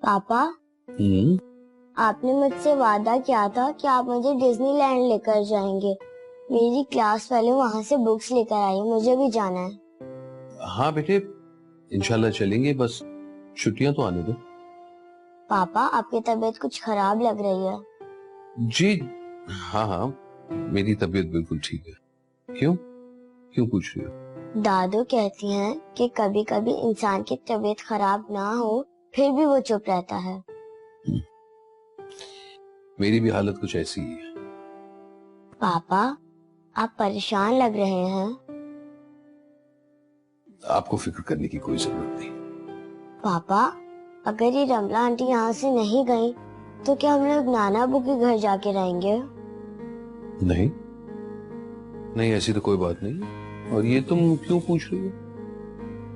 पापा, हम्म। आपने मुझसे वादा किया था कि आप मुझे डिज्नीलैंड लेकर जाएंगे। मेरी क्लास वाले वहाँ से बुक्स लेकर आई, मुझे भी जाना है। हाँ बेटे, इंशाल्लाह चलेंगे, बस छुट्टियां तो आने दो। पापा, आपकी तबीयत कुछ खराब लग रही है। जी हाँ हाँ, मेरी तबीयत बिल्कुल ठीक है। क्यों क्यों पूछ रही हो? दादू कहती हैं कि कभी कभी इंसान की तबीयत खराब ना हो फिर भी वो चुप रहता है। मेरी भी हालत कुछ ऐसी ही है। पापा, आप परेशान लग रहे हैं। आपको फिक्र करने की कोई जरूरत नहीं। पापा, अगर ये रमला आंटी यहाँ से नहीं गई तो क्या हम लोग नाना अबू के घर जाके रहेंगे? नहीं नहीं, ऐसी तो कोई बात नहीं। और ये तुम क्यों पूछ रही हो?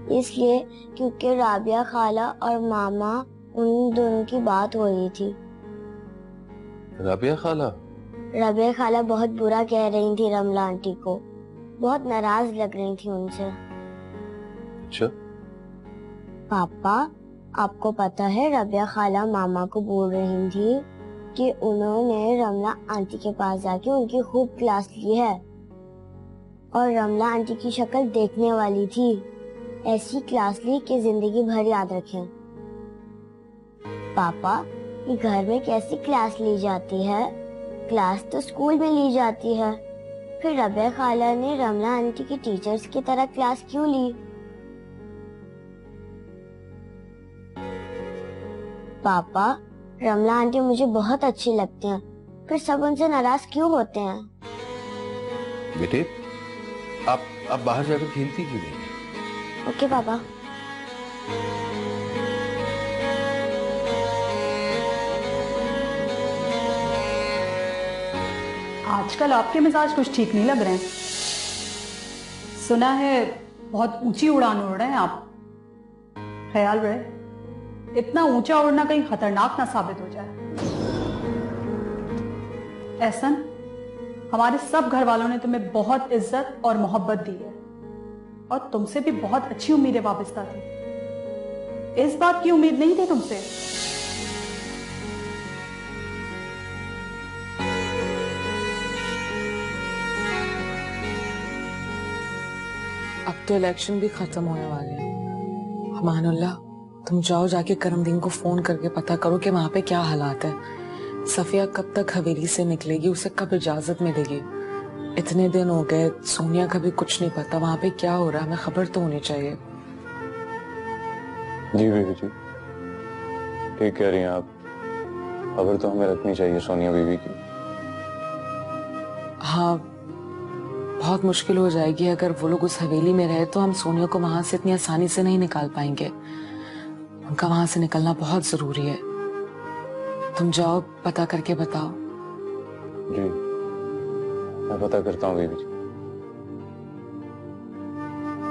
इसलिए क्योंकि राबिया खाला और मामा उन दोनों की बात हो रही थी। राबिया खाला? राबिया खाला बहुत बुरा कह रही थी रमला आंटी को, बहुत नाराज लग रही थी उनसे। अच्छा। पापा, आपको पता है राबिया खाला मामा को बोल रही थी कि उन्होंने रमला आंटी के पास जाके उनकी खूब क्लास ली है और रमला आंटी की शक्ल देखने वाली थी। ऐसी क्लास ली कि जिंदगी भर याद रखें। पापा, ये घर में कैसी क्लास ली जाती है? क्लास तो स्कूल में ली जाती है। फिर रबिया खाला ने रमला आंटी की टीचर्स की तरह क्लास क्यों ली? पापा, रमला आंटी मुझे बहुत अच्छी लगती हैं, फिर सब उनसे नाराज क्यों होते हैं? बेटे, आप बाहर जाकर खेलती क्यों नहीं? ओके पापा। आजकल आपके मिजाज कुछ ठीक नहीं लग रहे हैं। सुना है बहुत ऊंची उड़ान उड़ रहे हैं आप। ख्याल रहे, इतना ऊंचा उड़ना कहीं खतरनाक ना साबित हो जाए। एहसन, हमारे सब घर वालों ने तुम्हें बहुत इज्जत और मोहब्बत दी है और तुमसे भी बहुत अच्छी उम्मीदें वाबस्ता थी। इस बात की उम्मीद नहीं थी तुमसे। अब तो इलेक्शन भी खत्म होने वाले हैं। अमानुल्लाह, तुम जाओ जाके करमदीन को फोन करके पता करो कि वहां पे क्या हालात है। सफिया कब तक हवेली से निकलेगी, उसे कब इजाजत मिलेगी? इतने दिन हो गए, सोनिया का भी कुछ नहीं पता वहां पे क्या हो रहा है। हमें खबर तो होनी चाहिए। जी बीवी जी, ठीक कह रही हैं आप। खबर तो हमें रखनी चाहिए सोनिया बीवी की। हाँ, बहुत मुश्किल हो जाएगी अगर वो लोग उस हवेली में रहे तो हम सोनिया को वहां से इतनी आसानी से नहीं निकाल पाएंगे। उनका वहां से निकलना बहुत जरूरी है। तुम जाओ, पता करके बताओ। जी, मैं पता करता हूँ बीवी जी।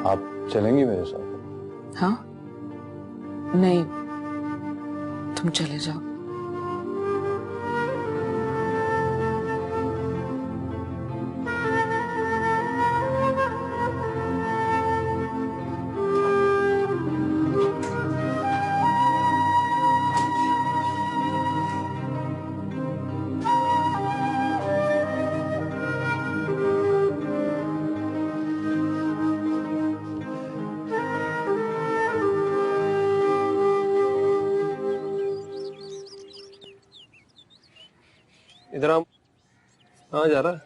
आप चलेंगी मेरे साथ? हाँ? नहीं, तुम चले जाओ। इधर आ। कहाँ जा रहा है?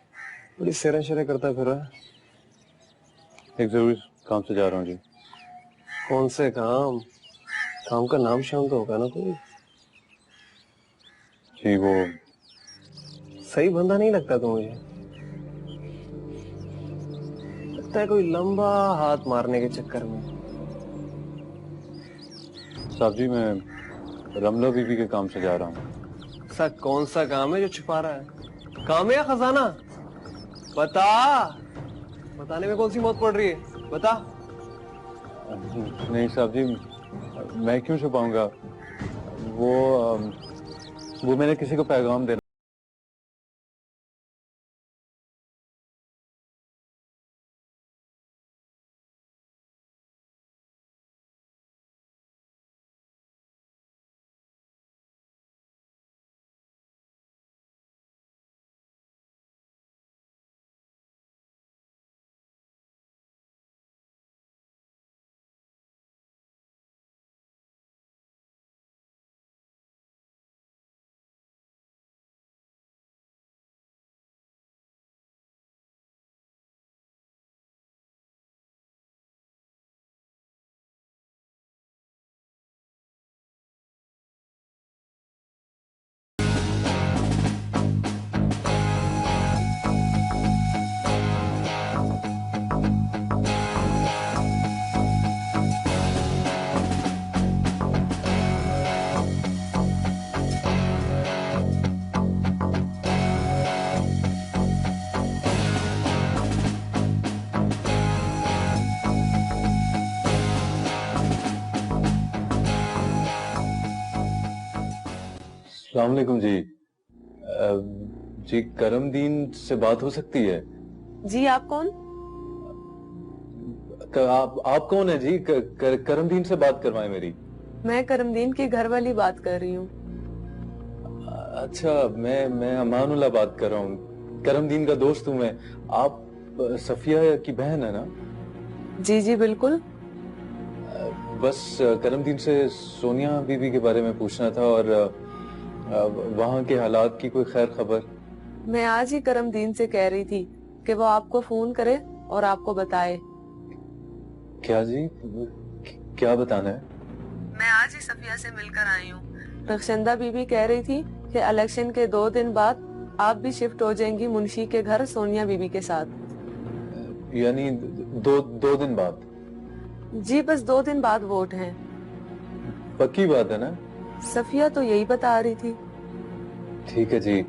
बड़ी सेरे शेरे करता फिर रहा है। एक जरूरी काम से जा रहा हूँ जी। कौन से काम? काम का नाम शाम तो होगा ना कोई। जी वो सही बंदा नहीं लगता तो मुझे। लगता है कोई लंबा हाथ मारने के चक्कर में। साहब जी, मैं रमला बीवी के काम से जा रहा हूँ। ऐसा कौन सा काम है जो छुपा रहा है? काम है या खजाना? बता। बताने में कौन सी मौत पड़ रही है? बता। नहीं साहब जी, मैं क्यों छुपाऊंगा? वो वो मैंने किसी को पैगाम देना अस्सलाम वालेकुम जी। जी करमदीन से बात हो सकती है? जी आप कौन? आप कौन है जी? करमदीन से बात करवाएं मेरी। मैं करमदीन की घर वाली बात कर रही हूँ। अच्छा, मैं अमानुल्लाह बात कर रहा हूँ। करमदीन का दोस्त हूँ मैं। आप सफिया की बहन है ना? जी जी बिल्कुल। बस करमदीन से सोनिया बीबी के बारे में पूछना था और वहाँ के हालात की कोई खैर खबर। मैं आज ही करमदीन से कह रही थी कि वो आपको फोन करे और आपको बताए। क्या जी? क्या बताना है? मैं आज ही सफिया से मिलकर आई हूँ। रखशंदा बीबी कह रही थी कि इलेक्शन के 2 दिन बाद आप भी शिफ्ट हो जाएंगी मुंशी के घर सोनिया बीबी के साथ। यानी दो दिन बाद? जी बस 2 दिन बाद वोट हैं। पक्की बात है ना? सफिया तो यही बता रही थी। ठीक है जी।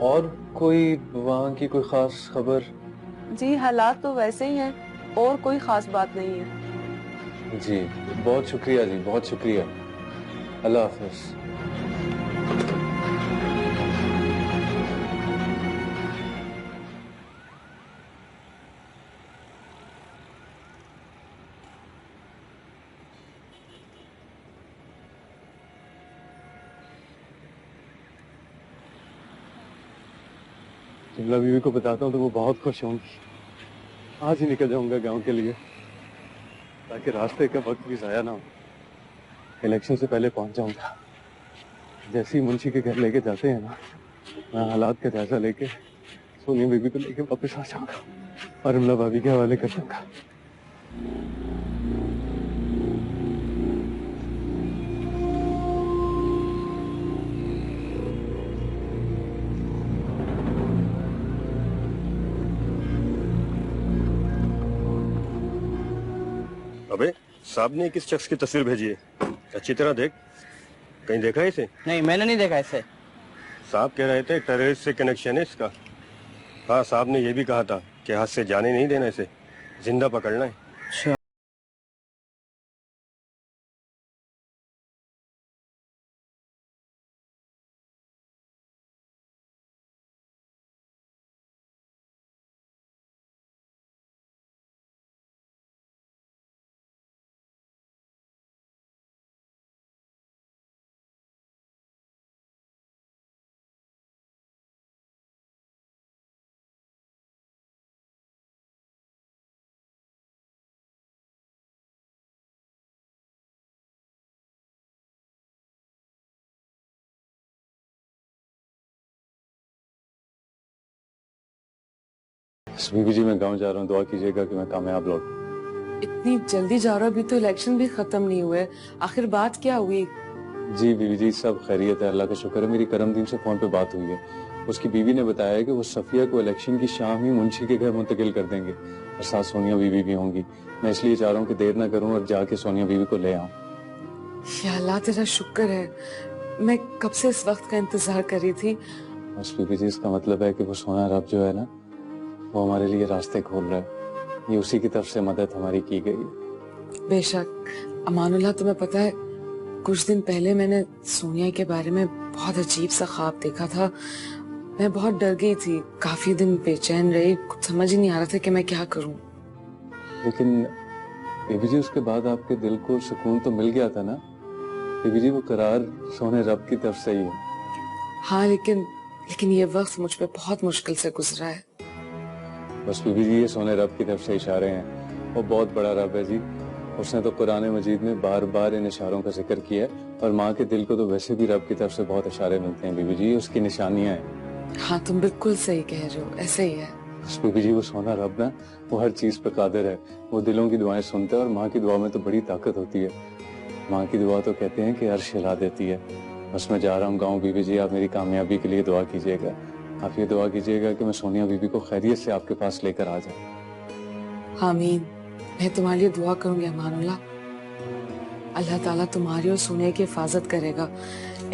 और कोई वहाँ की कोई खास खबर? जी हालात तो वैसे ही हैं और कोई खास बात नहीं है। जी बहुत शुक्रिया जी, बहुत शुक्रिया। अल्लाह हाफिज। शिमला बीवी को बताता हूँ तो वो बहुत खुश होंगी। आज ही निकल जाऊंगा गांव के लिए ताकि रास्ते का वक्त भी जाया ना हो। इलेक्शन से पहले पहुंच जाऊंगा। जैसे ही मुंशी के घर लेके जाते हैं ना, मैं हालात का जायजा लेके सोनिया बीबी को लेके वापस आ जाऊंगा और अमला भाभी के हवाले कर दूंगा। अबे साहब ने किस शख्स की तस्वीर भेजी है? अच्छी तरह देख, कहीं देखा है इसे? नहीं मैंने नहीं देखा इसे। साहब कह रहे थे टेररिस्ट से कनेक्शन है इसका। हाँ साहब ने यह भी कहा था कि हाथ से जाने नहीं देना, इसे जिंदा पकड़ना है। अच्छा बीबी जी मैं गांव जा रहा हूँ, दुआ कीजिएगा कि मैं कामयाब लौटूं। इतनी जल्दी जा रहा, अभी तो इलेक्शन भी खत्म नहीं हुए। आखिर बात क्या हुई? जी बीबी जी सब खैरियत है, अल्लाह का शुक्र है। मेरी करमदीन से फोन पे बात हुई है। उसकी बीवी ने बताया कि वो सफिया को इलेक्शन की शाम ही मुंशी के घर मुंतकिल कर देंगे और साथ सोनिया बीबी भी होंगी। मैं इसलिए चाह रहा हूँ कि देर ना करूँ और जाके सोनिया बीबी को ले आऊँ। या अल्लाह तेरा शुक्र है, मैं कब से इस वक्त का इंतजार कर रही थी। बस बीबी जी इसका मतलब है कि वो सोना रब जो है ना, वो हमारे लिए रास्ते खोल रहा है। ये उसी की तरफ से मदद हमारी की गई है। बेशक। अमानुल्लाह तुम्हें पता है, कुछ दिन पहले मैंने सोनिया के बारे में बहुत अजीब सा ख्वाब देखा था। मैं बहुत डर गई थी, काफी दिन बेचैन रही, कुछ समझ ही नहीं आ रहा था कि मैं क्या करूं। लेकिन बीबी जी उसके बाद आपके दिल को सुकून तो मिल गया था ना? बीबी जी वो करार सोने रब की तरफ से ही है। हाँ लेकिन ये वक्त मुझ पे बहुत मुश्किल से गुजरा है। बस बीबी जी ये सोने रब की तरफ से इशारे हैं। वो बहुत बड़ा रब है जी। उसने तो कुरान मजीद में बार बार इन इशारों का जिक्र किया है और माँ के दिल को तो वैसे भी रब की तरफ से बहुत इशारे मिलते हैं बीबी जी, उसकी निशानियां हैं। हाँ तुम बिल्कुल सही कह रहे हो, ऐसे ही है। बस बीबी जी वो सोना रब ना, वो हर चीज पे कादिर है। वो दिलों की दुआएं सुनता है और माँ की दुआ में तो बड़ी ताकत होती है। माँ की दुआ तो कहते हैं कि अर्श हिला देती है। बस मैं जा रहा हूँ गाँव बीबी जी, आप मेरी कामयाबी के लिए दुआ कीजिएगा। आप ये दुआ कीजिएगा कि मैं सोनिया बीबी को खैरियत से आपके पास लेकर आ जाऊँ। आमीन। मैं तुम्हारे लिए दुआ करूंगी अमानुल्लाह। अल्लाह ताला तुम्हारी और सोनिया की हिफाजत करेगा।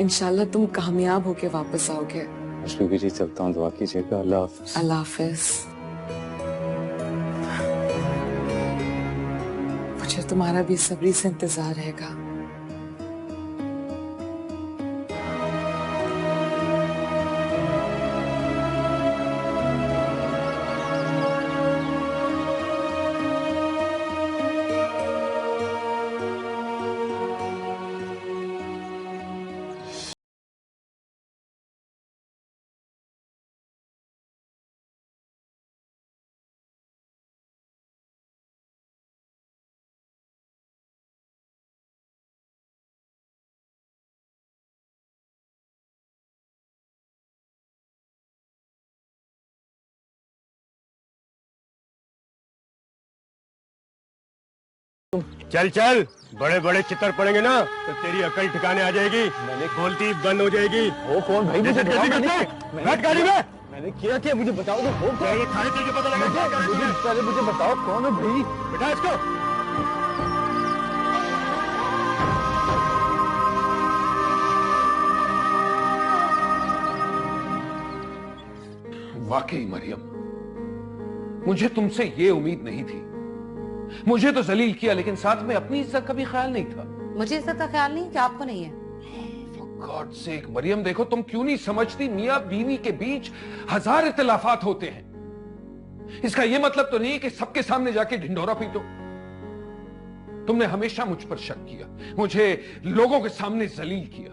इंशाल्लाह तुम कामयाब होके वापस आओगे। बस बीबी जी चलता हूँ, दुआ कीजिएगा। अल्लाह हाफिज। अल्लाह हाफिज। मुझे तुम्हारा भी सब्री से इंतजार रहेगा। चल चल, बड़े बड़े चित्तर पड़ेंगे ना तो तेरी अकल ठिकाने आ जाएगी। मैंने बोलती बंद हो जाएगी। वो कौन भाई? मुझे बैठ गाड़ी में। मैंने किया मुझे बताओ तो वो क्या? ये थाने चल के पता लगा। पहले मुझे बताओ कौन है भाई? बेटा इसको। वाकई मरियम, मुझे तुमसे ये उम्मीद नहीं थी। मुझे तो जलील किया, लेकिन साथ में अपनी इज्जत का भी ख्याल नहीं था। मुझे इज्जत का ख्याल नहीं कि आपको नहीं है। For God's sake, मरियम देखो, तुम क्यों नहीं समझती मियां बीवी के बीच हजार इख्तिलाफात होते हैं। इसका यह मतलब तो नहीं कि सबके सामने जाके ढिंढोरा पीटो। तुमने हमेशा मुझ पर शक किया, मुझे लोगों के सामने जलील किया।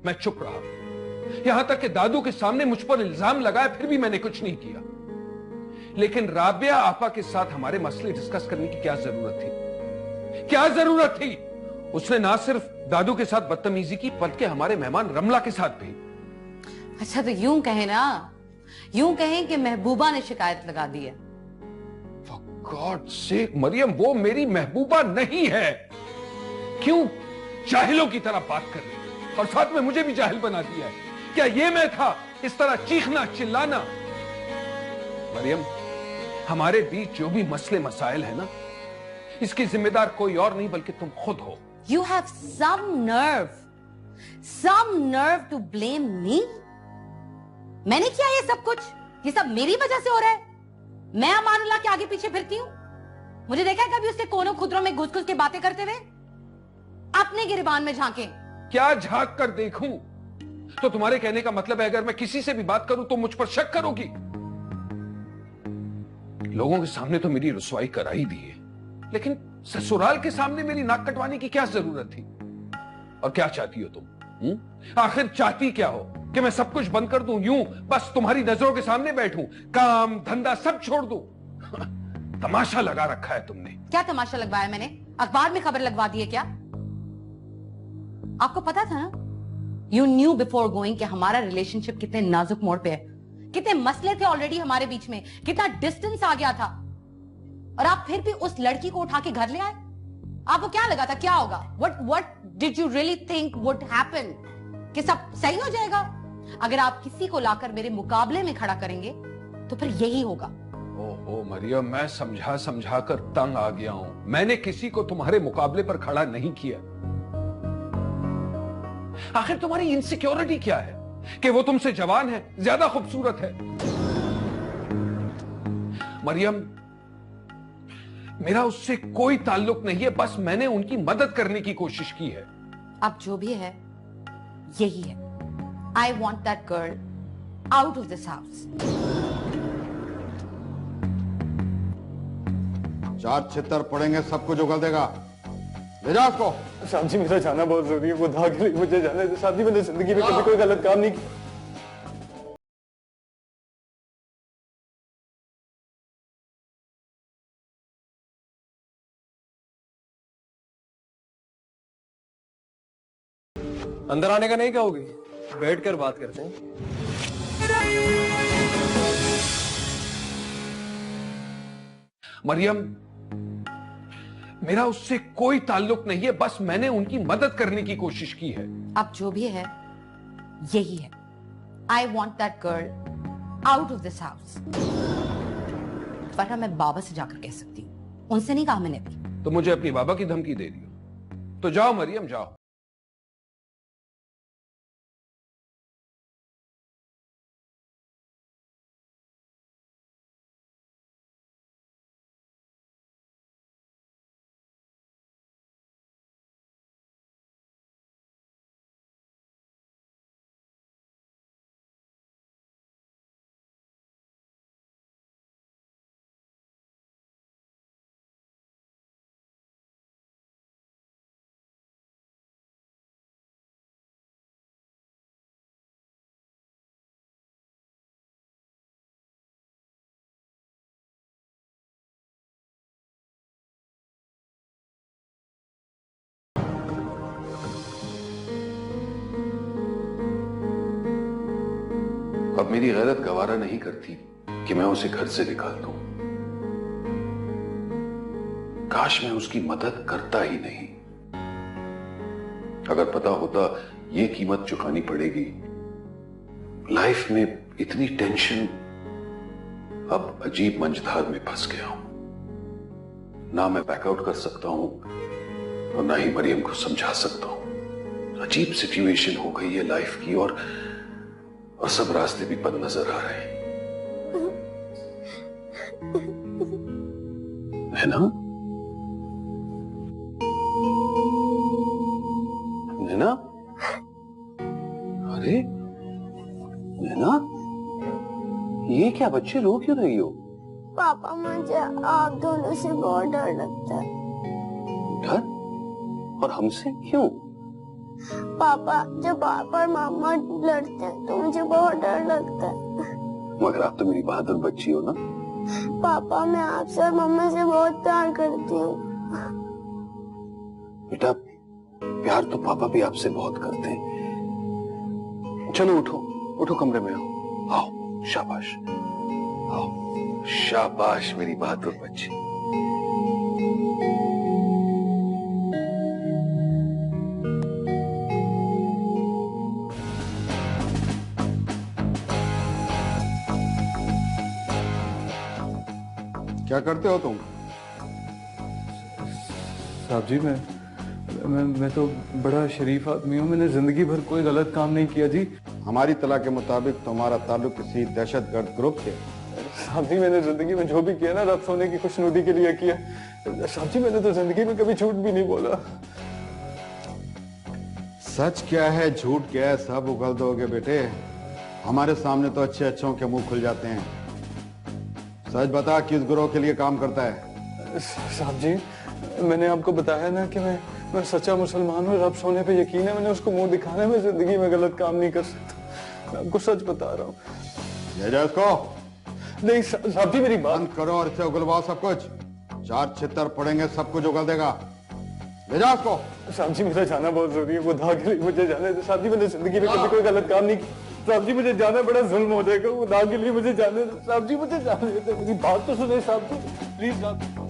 मैं चुप रहा, यहां तक कि दादू के सामने मुझ पर इल्जाम लगाया, फिर भी मैंने कुछ नहीं किया। लेकिन राबिया आपा के साथ हमारे मसले डिस्कस करने की क्या जरूरत थी? क्या जरूरत थी? उसने ना सिर्फ दादू के साथ बदतमीजी की, बल्कि हमारे मेहमान रमला के साथ भी। अच्छा तो यूं कहें ना, यूं कहें कि महबूबा ने शिकायत लगा दी है। For God's sake, मरियम वो मेरी महबूबा नहीं है। क्यों जाहिलों की तरह बात कर रही है और साथ में मुझे भी जाहिल बना दिया है? क्या ये मैं था इस तरह चीखना चिल्लाना? मरियम, हमारे बीच जो भी मसले मसाइल है ना, इसकी जिम्मेदार कोई और नहीं बल्कि तुम खुद हो। You have some nerve to blame me? मैंने किया ये सब कुछ? ये सब मेरी वजह से हो रहा है? मैं अमानुल्लाह के आगे पीछे फिरती हूं? मुझे देखा है कभी उसके कोनों खुदरों में घुस घुस के बातें करते हुए? अपने गिरबान में झांके। क्या झांक कर देखूं? तो तुम्हारे कहने का मतलब है अगर मैं किसी से भी बात करूं तो मुझ पर शक करोगी? लोगों के सामने तो मेरी रुसवाई करा ही दी है, लेकिन ससुराल के सामने मेरी नाक कटवाने की क्या जरूरत थी? और क्या चाहती हो तुम? आखिर चाहती क्या हो? कि मैं सब कुछ बंद कर दूं, यूं बस तुम्हारी नजरों के सामने बैठूं, काम धंधा सब छोड़ दूं? तमाशा लगा रखा है तुमने। क्या तमाशा लगवाया मैंने? अखबार में खबर लगवा दी है क्या? आपको पता था ना? यू न्यू बिफोर गोइंग कि हमारा रिलेशनशिप कितने नाजुक मोड़ पे है, कितने मसले थे ऑलरेडी हमारे बीच में, कितना डिस्टेंस आ गया था, और आप फिर भी उस लड़की को उठा के घर ले आए। आपको क्या लगा था क्या होगा? What did you really think would happen? कि सब सही हो जाएगा? अगर आप किसी को लाकर मेरे मुकाबले में खड़ा करेंगे तो फिर यही होगा। ओहो मरियम, मैं समझा समझा कर तंग आ गया हूं। मैंने किसी को तुम्हारे मुकाबले पर खड़ा नहीं किया। आखिर तुम्हारी इनसिक्योरिटी क्या है? कि वो तुमसे जवान है, ज्यादा खूबसूरत है? मरियम, मेरा उससे कोई ताल्लुक नहीं है, बस मैंने उनकी मदद करने की कोशिश की है। अब जो भी है यही है। I want that girl out of this house. 4 छितर पड़ेंगे, सब कुछ उगल देगा। ले जाओ उसको। साहब जी मेरा जाना बहुत जरूरी है, खुदा के लिए मुझे जाने दो साहब जी। मैंने जिंदगी में कभी कोई गलत काम नहीं किया। अंदर आने का नहीं कहोगे? बैठकर बात करते हैं। मरियम, मेरा उससे कोई ताल्लुक नहीं है, बस मैंने उनकी मदद करने की कोशिश की है। अब जो भी है यही है। I want that girl out of this house. वरना मैं बाबा से जाकर कह सकती हूँ, उनसे नहीं कहा मैंने भी। तो मुझे अपनी बाबा की धमकी दे रही हो? तो जाओ मरियम, जाओ। अब मेरी गैरत गवारा नहीं करती कि मैं उसे घर से निकाल दूं। काश मैं उसकी मदद करता ही नहीं। अगर पता होता ये कीमत चुकानी पड़ेगी, लाइफ में इतनी टेंशन, अब अजीब मंझधार में फंस गया हूं। ना मैं बैकआउट कर सकता हूं और ना ही मरियम को समझा सकता हूं। अजीब सिचुएशन हो गई है लाइफ की, और सब रास्ते भी बंद नजर आ रहे हैं। है ना? नैना? अरे नैना, ये क्या, बच्चे रो क्यों रही हो? पापा मुझे आप दोनों से बहुत डर लगता है। डर? और हमसे क्यों? पापा जब आप और मामा लड़ते हैं तो मुझे बहुत डर लगता है। मगर आप तो मेरी बहादुर बच्ची हो ना। पापा मैं आपसे और मम्मा से बहुत प्यार करती हूँ। बेटा, प्यार तो पापा भी आपसे बहुत करते हैं। चलो उठो, उठो, कमरे में आओ। आओ, शाबाश, आओ, शाबाश मेरी बहादुर बच्ची। क्या करते हो तुम? साहब जी, मैं तो बड़ा शरीफ आदमी हूँ। मैंने जिंदगी भर कोई गलत काम नहीं किया जी। हमारी तला के मुताबिक तुम्हारा ताल्लुक किसी दहशतगर्द ग्रुप से। साहब जी, मैंने जिंदगी में जो भी किया ना, रब सोने की खुशनुदी के लिए किया। साहब जी, मैंने तो जिंदगी में कभी झूठ भी नहीं बोला। सच क्या है, झूठ क्या है, सब उगल दोगे बेटे। हमारे सामने तो अच्छे अच्छों के मुंह खुल जाते हैं। सच बता, किस ग्रोह के लिए काम करता है? साहब जी, मैंने आपको बताया ना कि मैं सच्चा मुसलमान हूँ। रब सोने पे यकीन है। मैंने उसको मुंह दिखाने में जिंदगी में गलत काम नहीं कर सकता। मैं आपको सच बता रहा हूँ। ले जाओ इसको। नहीं साहब जी, मेरी बात बंद करो और इसे उगलवाओ सब कुछ। 4 छितर पड़ेंगे, सब कुछ उगल देगा। ले जाओ इसको। साहब जी, मेरा जाना बहुत जरूरी है। खुदा के लिए मुझे जाने दो। साहब जी, मैंने जिंदगी में कभी कोई गलत काम नहीं किया। साहब जी, मुझे जाना बड़ा जुल्म हो जाएगा। खुदा के लिए मुझे जाने दो। साहब जी, मुझे जाने दो। मेरी बात तो सुने साहब जी, प्लीज साहब।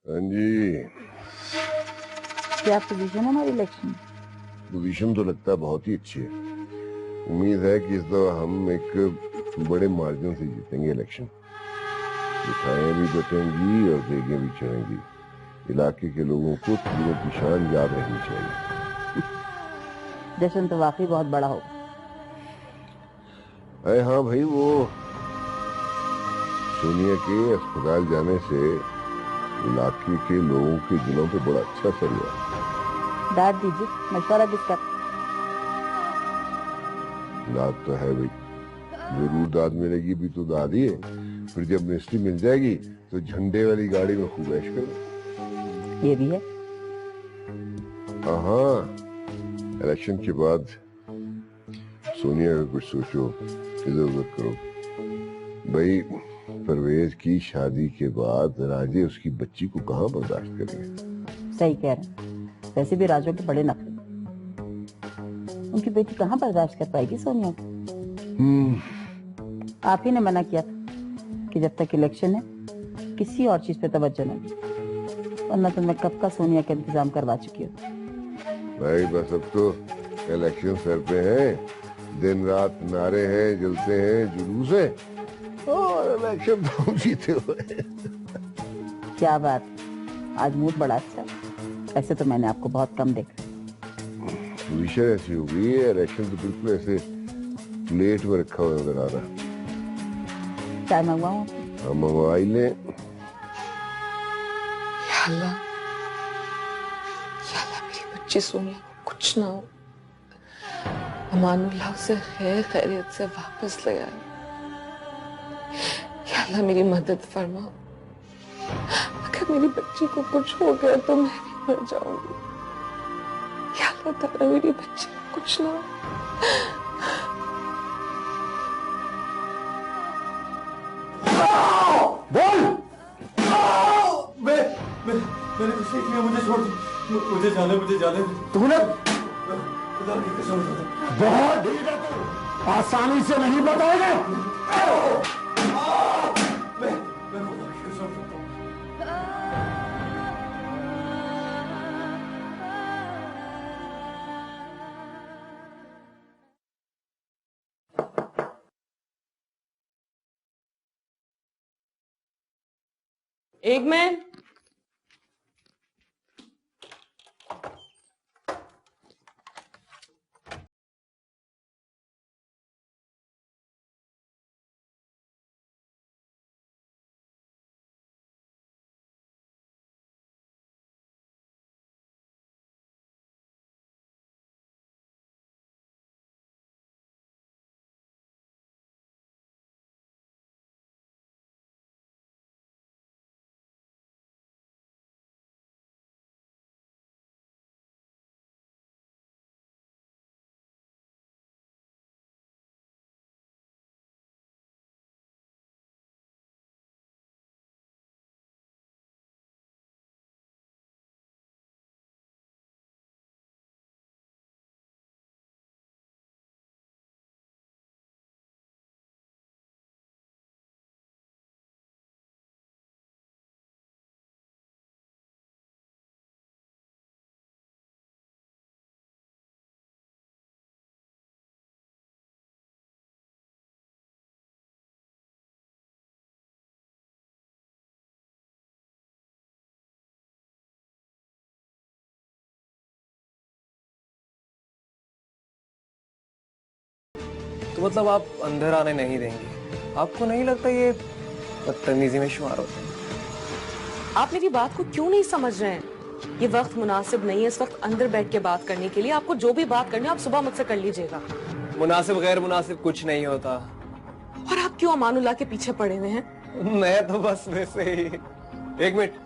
हाँ जी, क्या पोजीशन है हमारी इलेक्शन? पोजीशन तो लगता है बहुत ही अच्छी है। उम्मीद है कि इस दफा हम एक बड़े मार्जिन से जीतेंगे इलेक्शन। मिठाइयाँ भी बटेंगी और देगें भी चढ़ेंगी। इलाके के लोगों को तीनों की शान याद रहनी चाहिए। जश्न तो वाकई बहुत बड़ा होगा। अरे हाँ भाई, वो सोनिया के अस्पताल जाने से इलाके के लोगों के दिलों पे बड़ा अच्छा असर हुआ। दाद दीजिए, मशवरा किसका? दाद तो है भाई, जरूर दाद मिलेगी भी तो दाद ही है। फिर जब मिनिस्ट्री मिल जाएगी तो झंडे वाली गाड़ी में खूब ऐश करो। ये भी है। हाँ, इलेक्शन के बाद सोनिया का कुछ सोचो, इधर उधर करो भाई। परवेज की शादी के बाद राजे उसकी बच्ची को कहाँ बर्दाश्त करेंगे? सही कह रहे हैं। वैसे भी राजों के बड़े नखरे, उनकी बेटी कहाँ बर्दाश्त कर पाएगी सोनिया को? आप ही ने मना किया था कि जब तक इलेक्शन है किसी और चीज पे तवज्जो न दे, वरना तो मैं कब का सोनिया का इंतजाम करवा चुकी हूँ। भाई बस अब तो इलेक्शन सर पे है। दिन रात नारे हैं, जलते हैं, जुलूस है और इलेक्शन तो जीते हुए। क्या बात, आज मूड बड़ा अच्छा है। ऐसे तो मैंने आपको बहुत कम देखा। पोजीशन ऐसी हो गई है, इलेक्शन तो बिल्कुल ऐसे प्लेट में रखा हुआ नजर आ रहा। चाय मंगवाऊं? हाँ, मंगवा ही ले। अल्लाह, मेरी बच्ची सोनिया को कुछ ना हो। अमानुल्लाह से खैरियत से वापस ले आए। या अल्लाह, मेरी मदद फरमा। अगर मेरी बच्ची को कुछ हो गया तो मैं भी मर जाऊंगी। या अल्लाह ताला, मेरी बच्ची को कुछ ना हो। मैंने कुछ नहीं किया, मुझे छोड़ दो, मुझे जाने तूने खुदा की कसम। बहुत ढीठ है तू, आसानी से नहीं बताएगा। मैं खुदा की कसम करता हूँ। एक मिनट। तो मतलब आप अंदर आने नहीं देंगे? आपको नहीं लगता ये बदतमीजी में शुमार होता है? आप मेरी बात को क्यों नहीं समझ रहे हैं? ये वक्त मुनासिब नहीं है इस वक्त अंदर बैठ के बात करने के लिए। आपको जो भी बात करनी है आप सुबह मुझसे कर लीजिएगा। मुनासिब गैर मुनासिब कुछ नहीं होता। और आप क्यों अमानुल्लाह के पीछे पड़े हुए हैं? मैं तो बस वैसे ही। एक मिनट।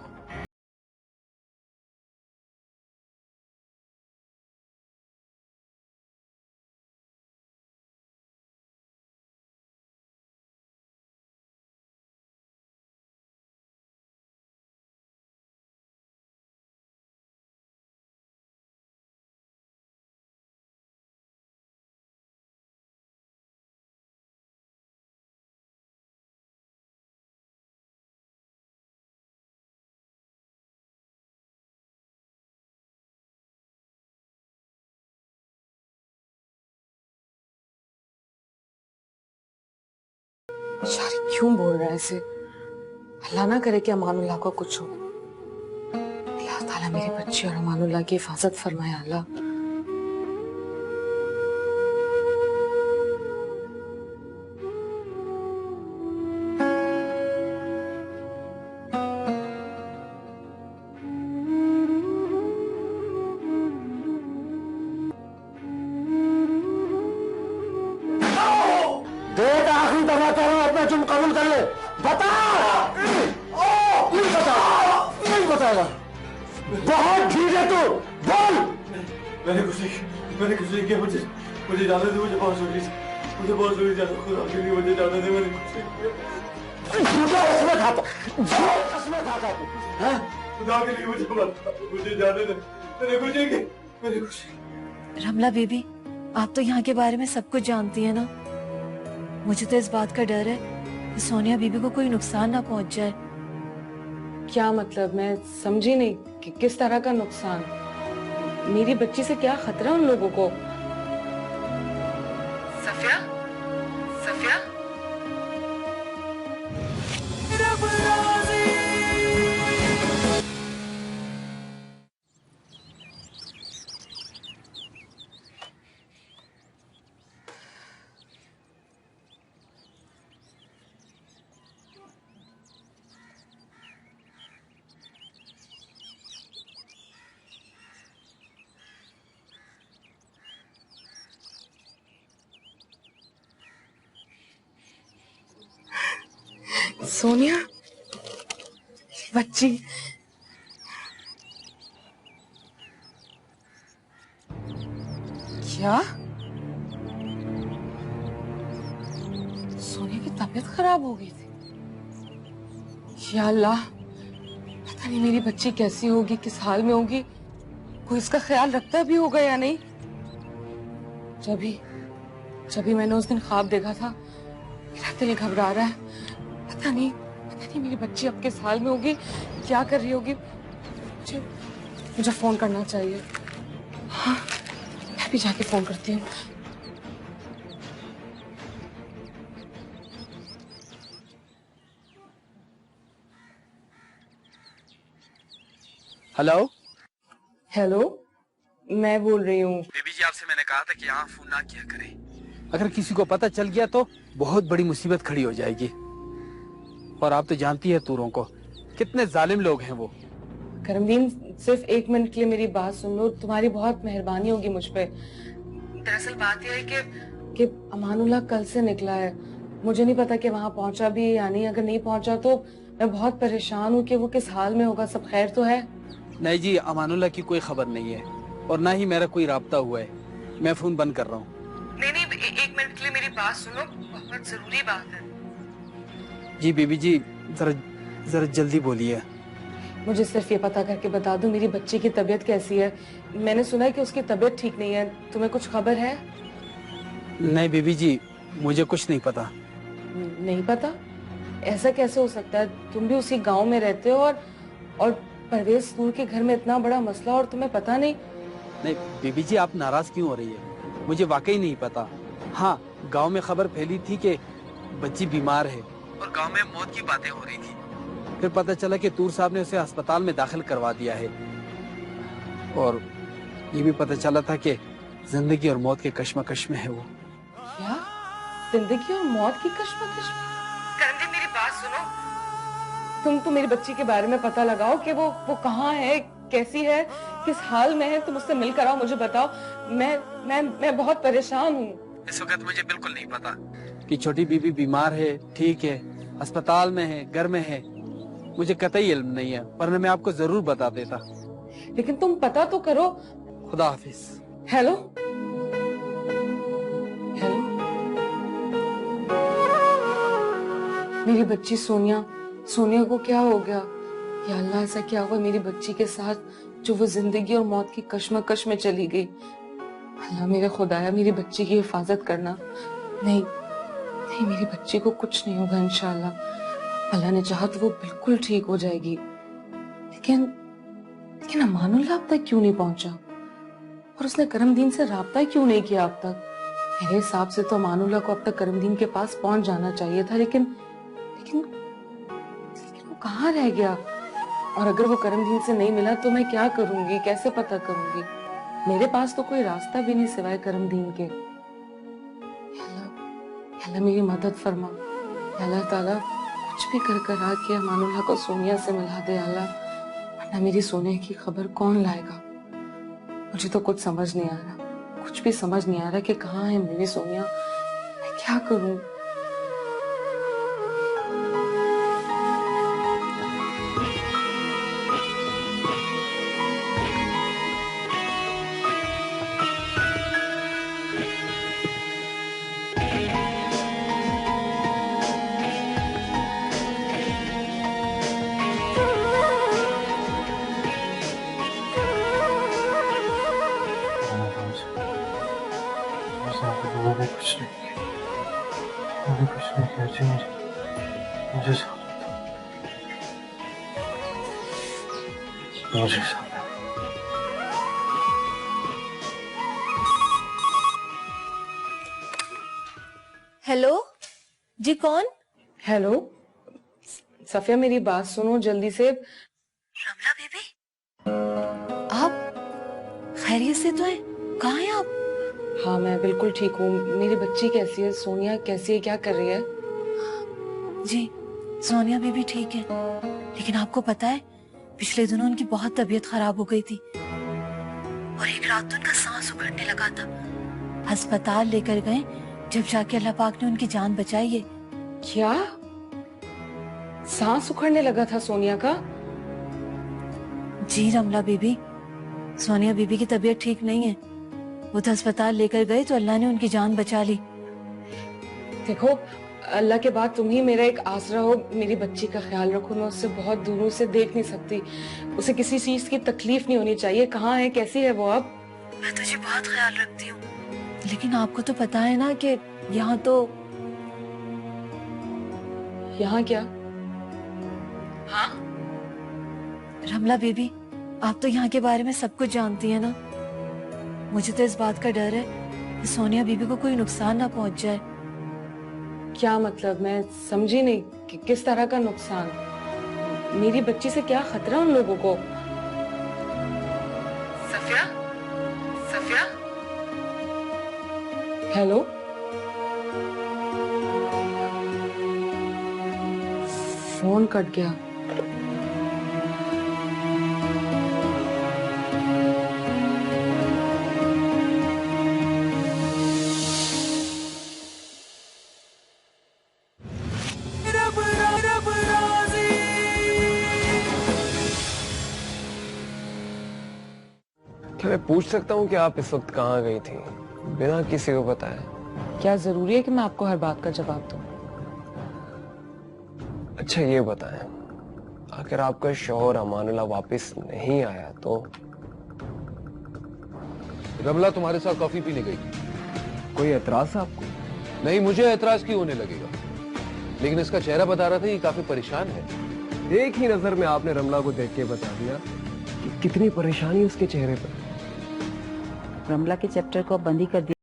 यार क्यों बोल रहा है ऐसे? अल्लाह ना करे कि अमानुल्लाह को कुछ हो। अल्लाह ताला मेरी बच्ची और अमानुल्लाह की हिफाजत फरमाए। अल्लाह देख आखिरी दफा कह रहा हूं, अपना जुर्म कबूल कर ले। बता। नहीं बताएगा। बहुत ठीक है तू, बोल। मैंने कुछ नहीं किया, मुझे जाने दे, मुझे बहुत जरूरी जाना, खुदा के लिए मुझे जाने दे। मैंने कुछ नहीं किया। झूठा कसमें खाता तू, हैं? खुदा के लिए मुझे जाने दे। मैंने कुछ नहीं किया। रमला बेबी, आप तो यहाँ के बारे में सब कुछ जानती है ना। मुझे तो इस बात का डर है कि सोनिया बीबी को कोई नुकसान ना पहुंच जाए। क्या मतलब? मैं समझी नहीं कि किस तरह का नुकसान? मेरी बच्ची से क्या खतरा उन लोगों को? सफिया, सफिया, सोनिया, बच्ची। क्या? सोनिया की तबीयत खराब हो गई थी? या अल्लाह, पता नहीं मेरी बच्ची कैसी होगी, किस हाल में होगी, कोई इसका ख्याल रखता भी होगा या नहीं। जब मैंने उस दिन ख्वाब देखा था, मेरा दिल घबरा रहा है। पता नहीं मेरी बच्ची अब किस हाल में होगी, क्या कर रही होगी। मुझे फोन करना चाहिए। हाँ, मैं भी जाके फोन करती हूँ। हेलो हेलो, मैं बोल रही हूँ। बेबी जी, आपसे मैंने कहा था कि यहाँ फोन ना किया करें। अगर किसी को पता चल गया तो बहुत बड़ी मुसीबत खड़ी हो जाएगी। और आप तो जानती है तूरों को, कितने जालिम लोग हैं वो। करमदीन, सिर्फ 1 मिनट के लिए मेरी बात सुन लो, तुम्हारी बहुत मेहरबानी होगी मुझ पे। दरअसल बात यह है कि अमानुल्लाह कल से निकला है। मुझे नहीं पता कि वहाँ पहुँचा भी या नहीं। अगर नहीं पहुँचा तो मैं बहुत परेशान हूँ कि वो किस हाल में होगा। सब खैर तो है? नहीं जी, अमानुल्लाह की कोई खबर नहीं है और ना ही मेरा कोई राब्ता हुआ है। मैं फोन बंद कर रहा हूँ। नहीं, 1 मिनट के लिए मेरी बात सुनो, बहुत जरूरी बात है। जी बीबी जी, जरा जल्दी बोलिए। मुझे सिर्फ ये पता करके बता दो, मेरी बच्ची की तबीयत कैसी है। मैंने सुना है कि उसकी तबीयत ठीक नहीं है। तुम्हें कुछ खबर है? नहीं बीबी जी, मुझे कुछ नहीं पता। नहीं पता? ऐसा कैसे हो सकता है? तुम भी उसी गांव में रहते हो और परवेज नूर के घर में इतना बड़ा मसला और तुम्हें पता नहीं? नहीं बीबी जी, आप नाराज क्यों हो रही है? मुझे वाकई नहीं पता। हाँ, गांव में खबर फैली थी कि बच्ची बीमार है और गांव में मौत की बातें हो रही थी। फिर पता चला कि तूर साहब ने उसे अस्पताल में दाखिल करवा दिया है। और ये भी पता चला था कि जिंदगी और मौत के कश्मकश में है वो। क्या? जिंदगी और मौत की कश्मकश में? करमदीन, मेरी बात सुनो। तुम तो मेरी बच्ची के बारे में पता लगाओ कि वो कहाँ है, कैसी है, किस हाल में है। तुम उससे मिलकर आओ, मुझे बताओ। मैं बहुत परेशान हूँ। इस वक्त मुझे बिल्कुल नहीं पता कि छोटी बीबी बीमार है, ठीक है, अस्पताल में है, घर में है। मुझे कतई इल्म नहीं है, वरना मैं आपको जरूर बता देता। लेकिन तुम पता तो करो। खुदा हाफिज। हेलो, मेरी बच्ची सोनिया को क्या हो गया? या अल्लाह, ऐसा क्या हुआ मेरी बच्ची के साथ जो वो जिंदगी और मौत की कश्मकश में चली गई? अल्लाह मेरे खुदाया, मेरी बच्ची की हिफाजत करना। नहीं, मेरी बच्ची को कुछ नहीं होगा इंशाअल्लाह। अल्लाह ने चाहा तो वो बिल्कुल ठीक हो जाएगी। लेकिन अमानुल्लाह अब तक क्यों नहीं पहुंचा? और उसने करमदीन से राब्ता क्यों नहीं किया अब तक? मेरे हिसाब से तो अमानुल्लाह को अब तक करमदीन के पास पहुंच जाना चाहिए था, लेकिन वो कहाँ रह गया? और अगर वो करमदीन से नहीं मिला तो मैं क्या करूंगी, कैसे पता करूंगी? मेरे पास तो कोई रास्ता भी नहीं सिवाय करमदीन के। अल्लाह मेरी मदद फरमा। अल्लाह ताला कुछ भी कर आके अमानुल्लाह को सोनिया से मिला दे अल्लाह, वरना मेरी सोनिया की खबर कौन लाएगा? मुझे तो कुछ समझ नहीं आ रहा, कुछ भी समझ नहीं आ रहा कि कहाँ है मेरी सोनिया। मैं क्या करूं? मैंने कुछ नहीं किया जी। मुझे हेलो जी, कौन? हेलो सफिया, मेरी बात सुनो जल्दी से। रमला बेबी, आप खैरियत से तो हैं? कहाँ हैं आप? हाँ, मैं बिल्कुल ठीक हूँ। मेरी बच्ची कैसी है? सोनिया कैसी है? क्या कर रही है? जी, सोनिया बेबी ठीक है, लेकिन आपको पता है पिछले दिनों उनकी बहुत तबीयत खराब हो गई थी और एक रात तो उनका सांस उखड़ने लगा था। अस्पताल लेकर गए, जब जाके अल्लाह पाक ने उनकी जान बचाई है। क्या सांस उखड़ने लगा था सोनिया का? जी रमला बेबी, सोनिया बीबी की तबीयत ठीक नहीं है। वो तो अस्पताल लेकर गए तो अल्लाह ने उनकी जान बचा ली। देखो, अल्लाह के बाद तुम ही मेरा एक आसरा हो। मेरी बच्ची का ख्याल रखो, मैं उससे बहुत दूर से देख नहीं सकती, उसे किसी चीज की तकलीफ नहीं होनी चाहिए। कहाँ है, कैसी है वो अब? मैं तुझे बहुत ख्याल रखती हूँ, लेकिन आपको तो पता है ना कि यहाँ तो। यहाँ क्या? हाँ रमला बेबी, आप तो यहाँ के बारे में सब कुछ जानती है ना। मुझे तो इस बात का डर है कि सोनिया बीबी को कोई नुकसान ना पहुंच जाए। क्या मतलब? मैं समझी नहीं कि किस तरह का नुकसान? मेरी बच्ची से क्या खतरा उन लोगों को? Safia, Safia, hello, phone cut गया। क्या मैं पूछ सकता हूँ कि आप इस वक्त कहाँ गई थी बिना किसी को बताए? क्या जरूरी है कि मैं आपको हर बात का जवाब दूं? अच्छा ये बताएं, अगर आपका शौहर अमानुल्लाह वापस नहीं आया तो? रमला तुम्हारे साथ कॉफी पीने गई। कोई एतराज है आपको? नहीं, मुझे एतराज क्यों होने लगेगा, लेकिन इसका चेहरा बता रहा था ये काफी परेशान है। एक ही नजर में आपने रमला को देख के बता दिया कि कितनी परेशानी उसके चेहरे पर। रमला के चैप्टर को बंद ही कर दिया।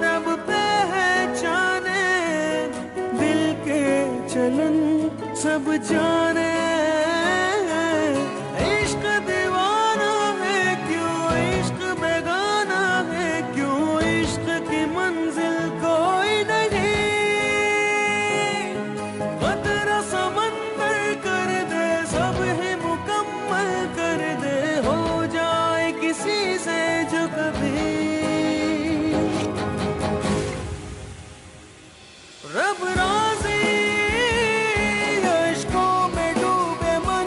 रब पहचाने दिल के चलन सब जाने।